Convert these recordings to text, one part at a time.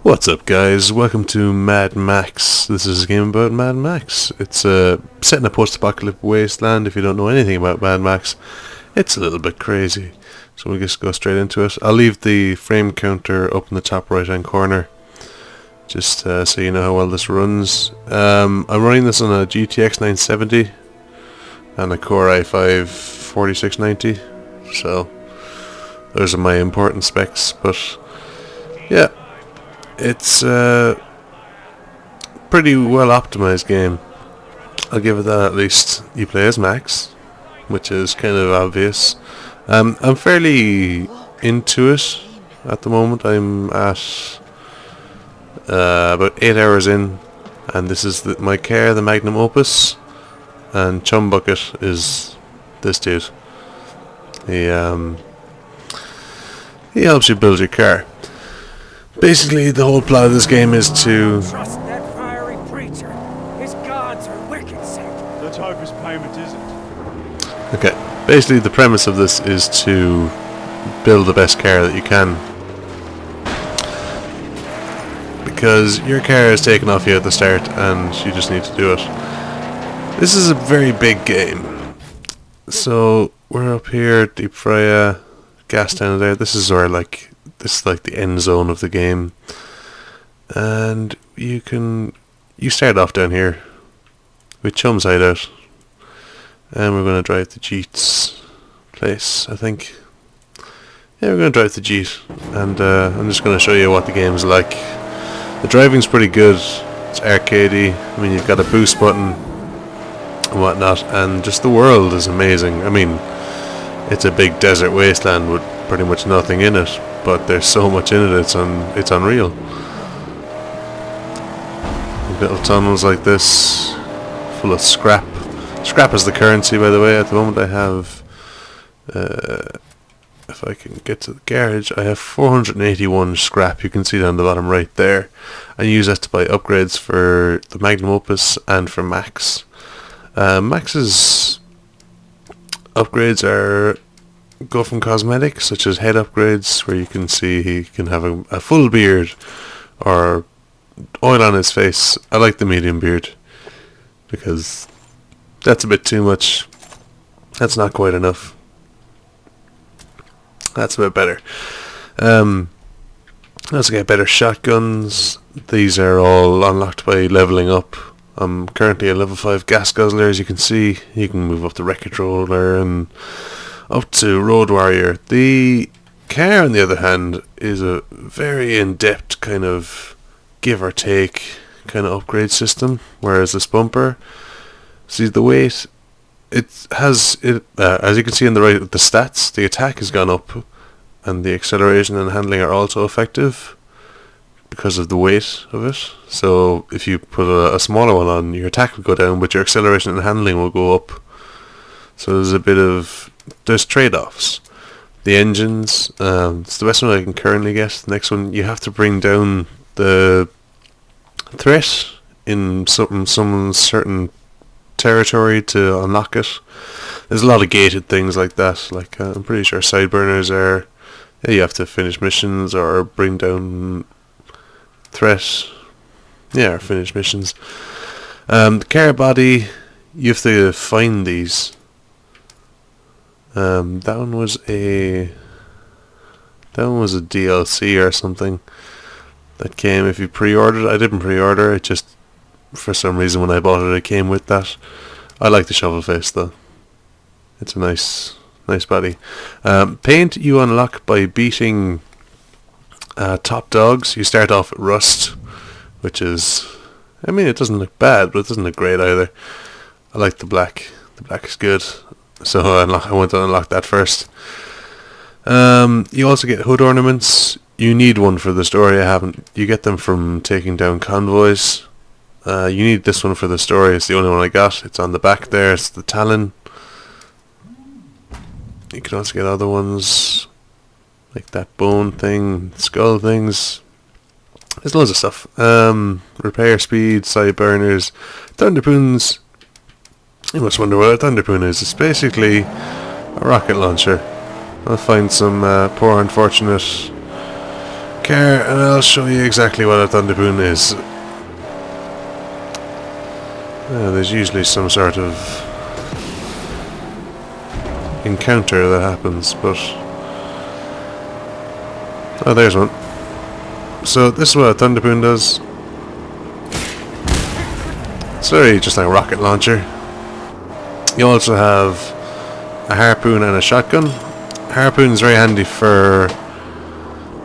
What's up, guys? Welcome to Mad Max. This is a game about Mad Max. It's set in a post-apocalyptic wasteland. If you don't know anything about Mad Max, it's a little bit crazy. So we'll just go straight into it. I'll leave the frame counter up in the top right-hand corner, just so you know how well this runs. I'm running this on a GTX 970 and a Core i5 4690. So those are my important specs. But yeah. It's a pretty well optimized game. I'll give it that at least. You play as Max, which is kind of obvious. I'm fairly into it at the moment. I'm at about 8 hours in, and this is my car, the Magnum Opus, and Chum Bucket is this dude. He helps you build your car. Basically, the whole plot of this game is to trust that fiery preacher. His gods are wicked, Saint. Let's hope his payment isn't. Okay, basically the premise of this is to build the best car that you can, because your car is taken off you at the start and you just need to do it. This is a very big game. So we're up here, Deep Frya, gas down there. This is where this is like the end zone of the game, and you start off down here with Chum's hideout, and we're going to drive to Jeet's place, I think. Yeah, we're going to drive to Jeet, and I'm just going to show you what the game's like. The driving's pretty good. It's arcadey. I mean, you've got a boost button and whatnot, and just the world is amazing. I mean, it's a big desert wasteland with pretty much nothing in it, but there's so much in it, it's unreal. Little tunnels like this, full of scrap. Scrap is the currency, by the way. At the moment I have, if I can get to the garage, I have 481 scrap. You can see down the bottom right there. I use that to buy upgrades for the Magnum Opus and for Max. Max's upgrades go from cosmetics, such as head upgrades, where you can see he can have a full beard or oil on his face. I like the medium beard because that's a bit too much. That's not quite enough. That's a bit better. Also get better shotguns. These are all unlocked by leveling up. I'm currently a level 5 gas guzzler, as you can see. You can move up the wreckage roller and up to Road Warrior. The car, on the other hand, is a very in-depth kind of give or take kind of upgrade system, whereas this bumper, see the weight, as you can see on the right, the stats, the attack has gone up, and the acceleration and handling are also effective because of the weight of it. So if you put a smaller one on, your attack will go down, but your acceleration and handling will go up. So there's trade-offs. The engines, it's the best one I can currently get. The next one, you have to bring down the threat in some certain territory to unlock it. There's a lot of gated things like that. Like I'm pretty sure sideburners are, you have to finish missions or bring down threat. Yeah, or finish missions. The car body, you have to find these. That one was a DLC or something that came if you pre-ordered. I didn't pre-order it, just for some reason when I bought it came with that. I like the shovel face though. It's a nice body. Paint you unlock by beating top dogs. You start off with rust, which is, I mean, it doesn't look bad, but it doesn't look great either. I like the black. The black is good. So I went to unlock that first. You also get hood ornaments. You need one for the story. You get them from taking down convoys. You need this one for the story. It's the only one I got. It's on the back there. It's the Talon. You can also get other ones like that bone thing, skull things. There's loads of stuff. Repair speed, side burners, thunderpoons. You must wonder what a thunderpoon is. It's basically a rocket launcher. I'll find some poor unfortunate car and I'll show you exactly what a Thunderboon is. There's usually some sort of encounter that happens, but... Oh, there's one. So this is what a Thunderboon does. It's very just like a rocket launcher. You also have a harpoon and a shotgun. Harpoon is very handy for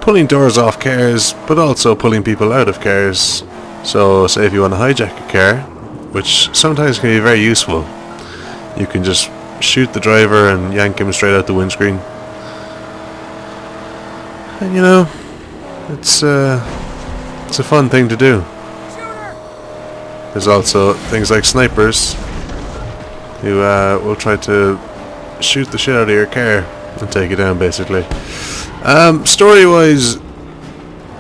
pulling doors off cars, but also pulling people out of cars. So say if you want to hijack a car, which sometimes can be very useful, you can just shoot the driver and yank him straight out the windscreen. And you know, it's a fun thing to do. There's also things like snipers who will try to shoot the shit out of your car and take it down, basically. Story-wise,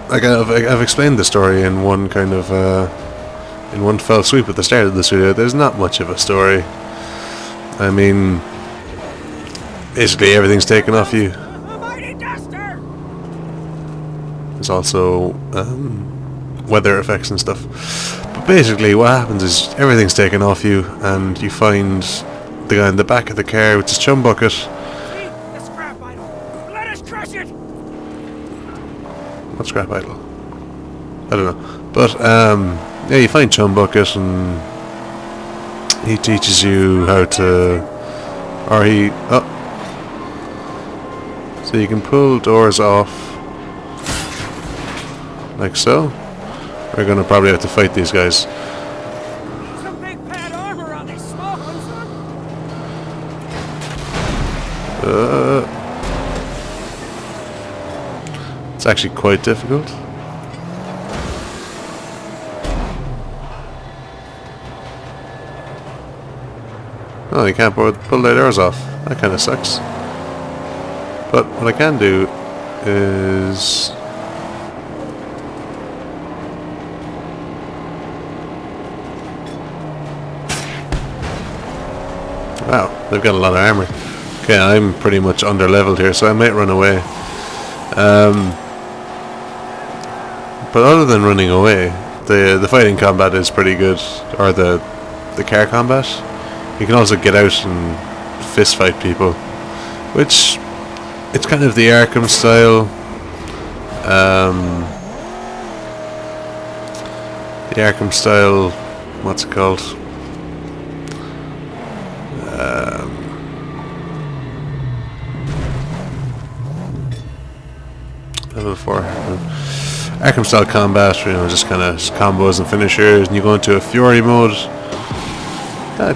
like I've explained the story in one kind of in one fell swoop at the start of this video. There's not much of a story. I mean, basically everything's taken off you. There's also weather effects and stuff. But basically what happens is everything's taken off you and you find the guy in the back of the car with his chum bucket. What scrap idol? I don't know. But yeah, you find Chum Bucket and he teaches you how to, so you can pull doors off like so. We're gonna probably have to fight these guys. Some big pad armor on these small ones, huh? It's actually quite difficult. Oh, you can't pull their doors off. That kind of sucks. But what I can do is... Wow, they've got a lot of armor. Okay, I'm pretty much under leveled here, so I might run away. But other than running away, the fighting combat is pretty good, or the car combat. You can also get out and fist fight people, which it's kind of the Arkham style. The Arkham style, what's it called? Level 4. Arkham style combat, you know, just kind of combos and finishers, and you go into a fury mode. That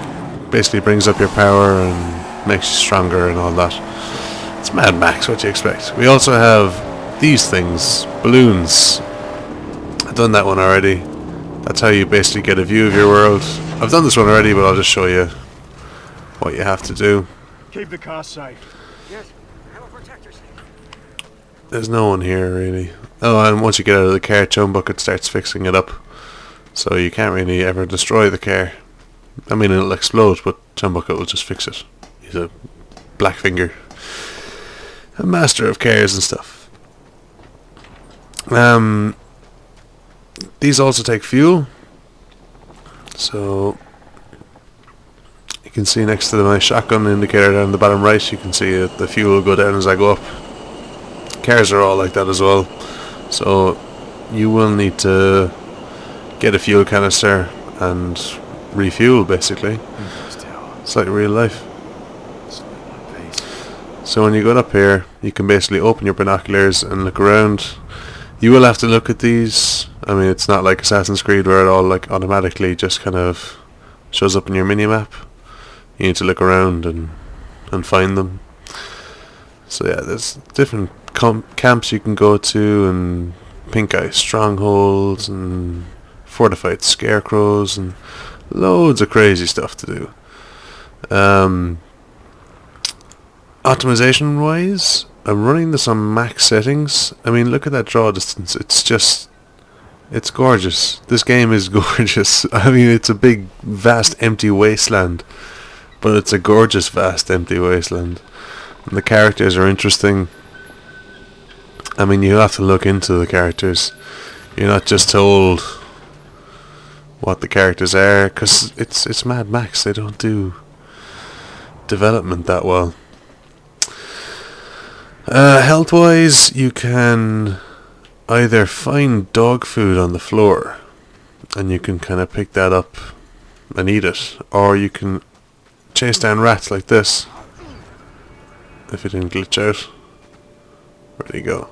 basically brings up your power and makes you stronger and all that. It's Mad Max, what do you expect? We also have these things, balloons. I've done that one already. That's how you basically get a view of your world. I've done this one already, but I'll just show you what you have to do. Keep the car safe. Yes, I will protect her safe. There's no one here really. Oh, and once you get out of the car, Chum Bucket starts fixing it up. So you can't really ever destroy the car. I mean, it'll explode, but Chum Bucket will just fix it. He's a black finger. A master of cars and stuff. These also take fuel. So you can see next to my shotgun indicator down the bottom right, you can see the fuel will go down as I go up. Cars are all like that as well. So you will need to get a fuel canister and refuel, basically. It's like real life. So when you go up here, you can basically open your binoculars and look around. You will have to look at these. I mean, it's not like Assassin's Creed where it all like automatically just kind of shows up in your minimap. You need to look around and find them. So yeah, there's different camps you can go to, and pink eye strongholds, and fortified scarecrows, and loads of crazy stuff to do. Optimization wise, I'm running this on max settings. I mean, look at that draw distance. It's gorgeous. This game is gorgeous. I mean, it's a big, vast, empty wasteland, but it's a gorgeous, vast, empty wasteland. And the characters are interesting. I mean, you have to look into the characters. You're not just told what the characters are, because it's Mad Max. They don't do development that well. Health wise, you can either find dog food on the floor and you can kind of pick that up and eat it, or you can chase down rats like this. If it didn't glitch out. Where'd he go?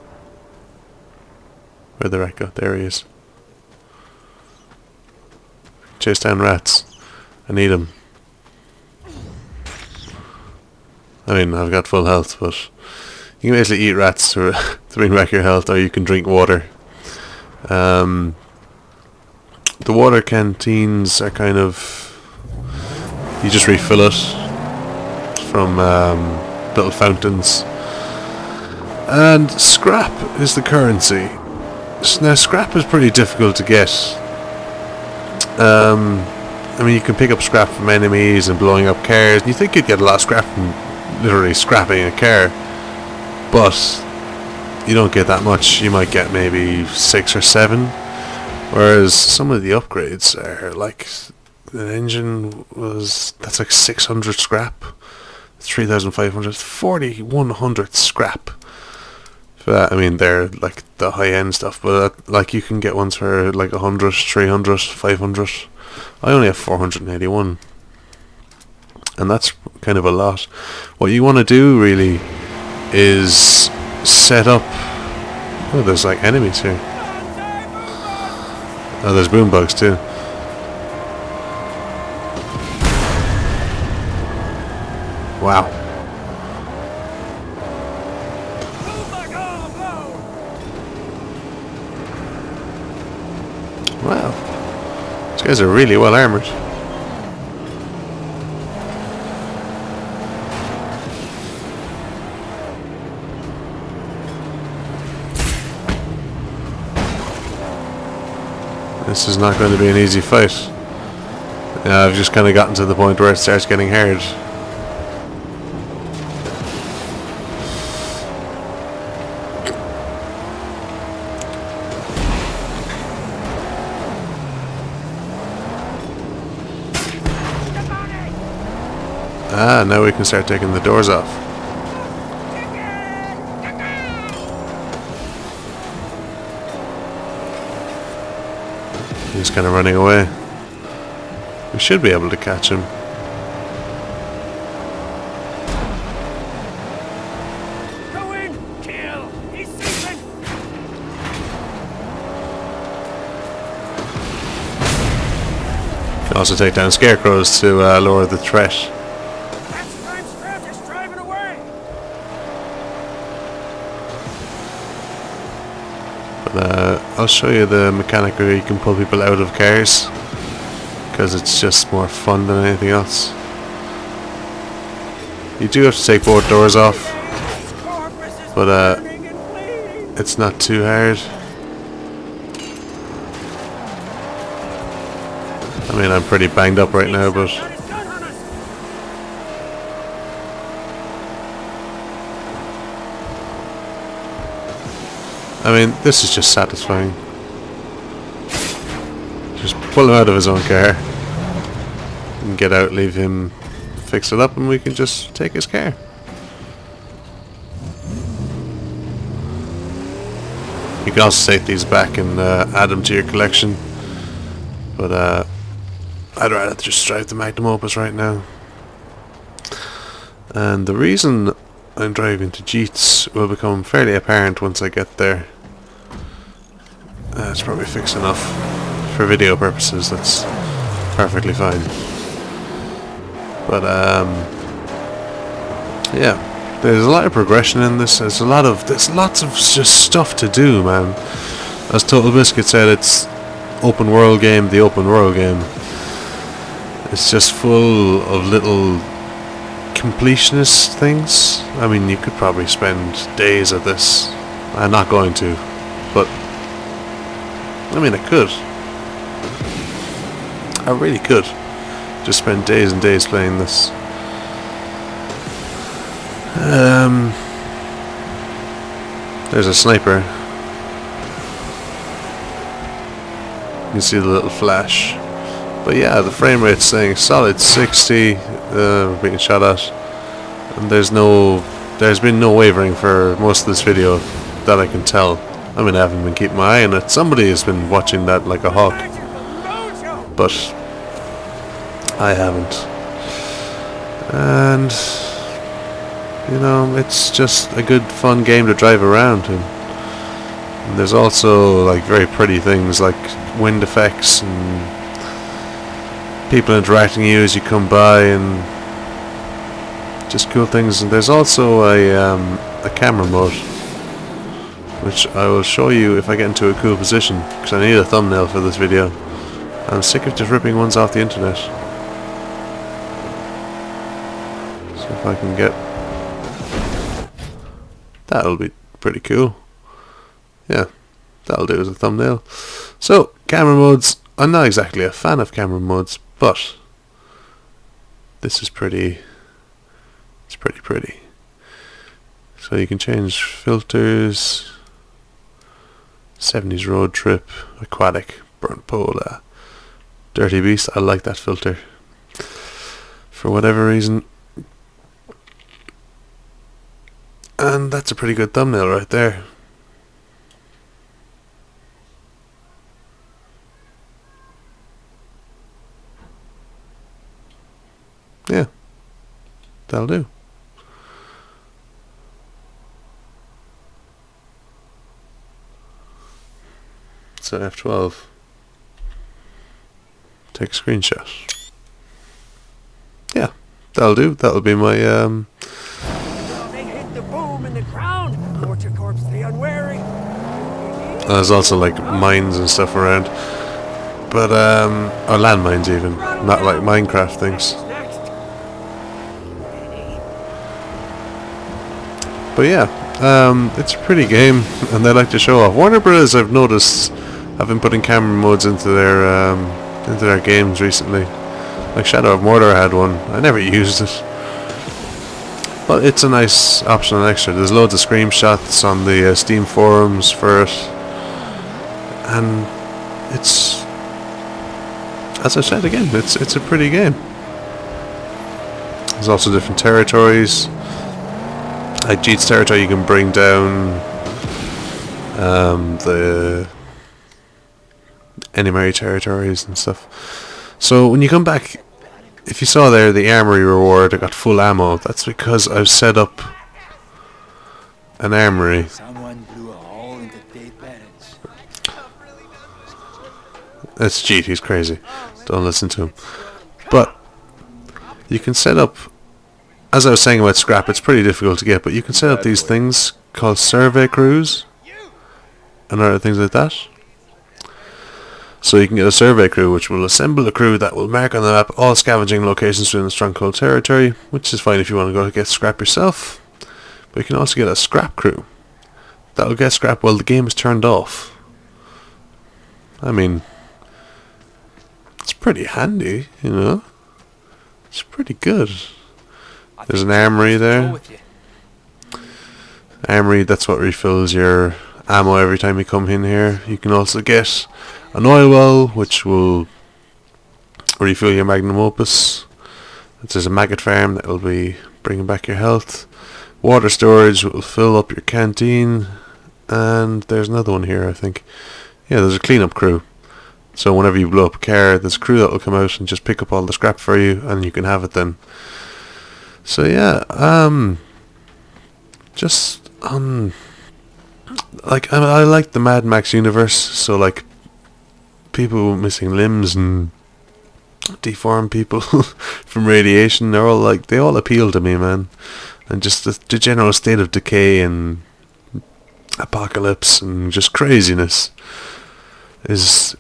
Where'd the rat go? There he is. Chase down rats and eat them. I mean, I've got full health, but you can basically eat rats to bring back your health, or you can drink water. The water canteens are kind of... you just refill it from little fountains. And scrap is the currency. Now, scrap is pretty difficult to get. I mean, you can pick up scrap from enemies and blowing up cars, and you think you'd get a lot of scrap from literally scrapping a car, but you don't get that much. You might get maybe 6 or 7, whereas some of the upgrades are like, the engine that's like 600 scrap, 3,500, 4,100 scrap. I mean, they're like the high-end stuff, but like you can get ones for like 100, 300, 500. I only have 481, and that's kind of a lot. What you want to do really is set up... oh, there's like enemies here. Oh, there's Boombox too. Wow. Wow. These guys are really well armoured. This is not going to be an easy fight. I've just kind of gotten to the point where it starts getting hard. Ah, now we can start taking the doors off. He's kind of running away. We should be able to catch him. Go in! Kill! He's sleeping! You can also take down scarecrows to lower the threat. I'll show you the mechanic where you can pull people out of cars, because it's just more fun than anything else. You do have to take both doors off, but it's not too hard. I mean, I'm pretty banged up right now, but I mean, this is just satisfying. Just pull him out of his own car and get out, leave him fix it up, and we can just take his car. You can also take these back and add them to your collection, but I'd rather just drive the Magnum Opus right now. And the reason I'm driving to Jeets will become fairly apparent once I get there. It's probably fixed enough for video purposes. That's perfectly fine. But yeah, there's a lot of progression in this. There's lots of just stuff to do, man. As Total Biscuit said, it's open world game, the open world game. It's just full of little completionist things. I mean, you could probably spend days at this. I'm not going to, but I mean, I could. I really could. Just spend days and days playing this. There's a sniper. You can see the little flash. But yeah, the frame rate's saying solid 60, being shot at. And there's been no wavering for most of this video that I can tell. I mean, I haven't been keeping my eye on it. Somebody has been watching that like a hawk. But I haven't. And you know, it's just a good fun game to drive around in. And there's also like very pretty things like wind effects and people interacting with you as you come by, and just cool things. And there's also a camera mode, which I will show you if I get into a cool position, because I need a thumbnail for this video. I'm sick of just ripping ones off the internet. So if I can get... That'll be pretty cool. Yeah, that'll do as a thumbnail. So, camera modes. I'm not exactly a fan of camera modes, but this is pretty... It's pretty. So you can change filters, 70s road trip, aquatic, burnt polar, dirty beast. I like that filter for whatever reason. And that's a pretty good thumbnail right there. Yeah, that'll do. So F12. Take a screenshot. Yeah, that'll do. That'll be my Well, they hit the boom in the ground. Torture corps, the unwary. There's also like mines and stuff around, but or landmines even, not like Minecraft things. But yeah, it's a pretty game, and they like to show off. Warner Bros. I've noticed have been putting camera modes into their games recently. Like Shadow of Mordor had one. I never used it, but it's a nice optional extra. There's loads of screenshots on the Steam forums for it, and it's, as I said again, it's a pretty game. There's also different territories. Like Jeet's territory, you can bring down the enemy territories and stuff. So when you come back, if you saw there the armory reward, I got full ammo. That's because I've set up an armory. Someone blew a hole in the dead parents. That's Jeet, he's crazy. Don't listen to him. But you can set up, as I was saying about scrap, it's pretty difficult to get, but you can set up these things called survey crews and other things like that. So you can get a survey crew which will assemble a crew that will mark on the map all scavenging locations within the stronghold territory, which is fine if you want to go get scrap yourself. But you can also get a scrap crew that will get scrap while the game is turned off. I mean, it's pretty handy, you know. It's pretty good. There's an armory there. Armory, that's what refills your ammo every time you come in here. You can also get an oil well, which will refill your magnum opus. There's a maggot farm that will be bringing back your health. Water storage will fill up your canteen. And there's another one here, I think. Yeah, there's a cleanup crew. So whenever you blow up a car, there's a crew that will come out and just pick up all the scrap for you, and you can have it then. So yeah, just like I like the Mad Max universe. So like people missing limbs and deformed people from radiation, they all appeal to me, man. And just the general state of decay and apocalypse and just craziness is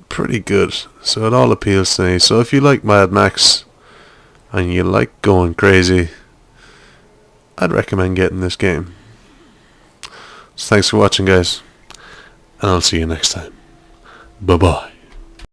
pretty good. So it all appeals to me. So if you like Mad Max and you like going crazy, I'd recommend getting this game. So thanks for watching, guys, and I'll see you next time. Bye bye.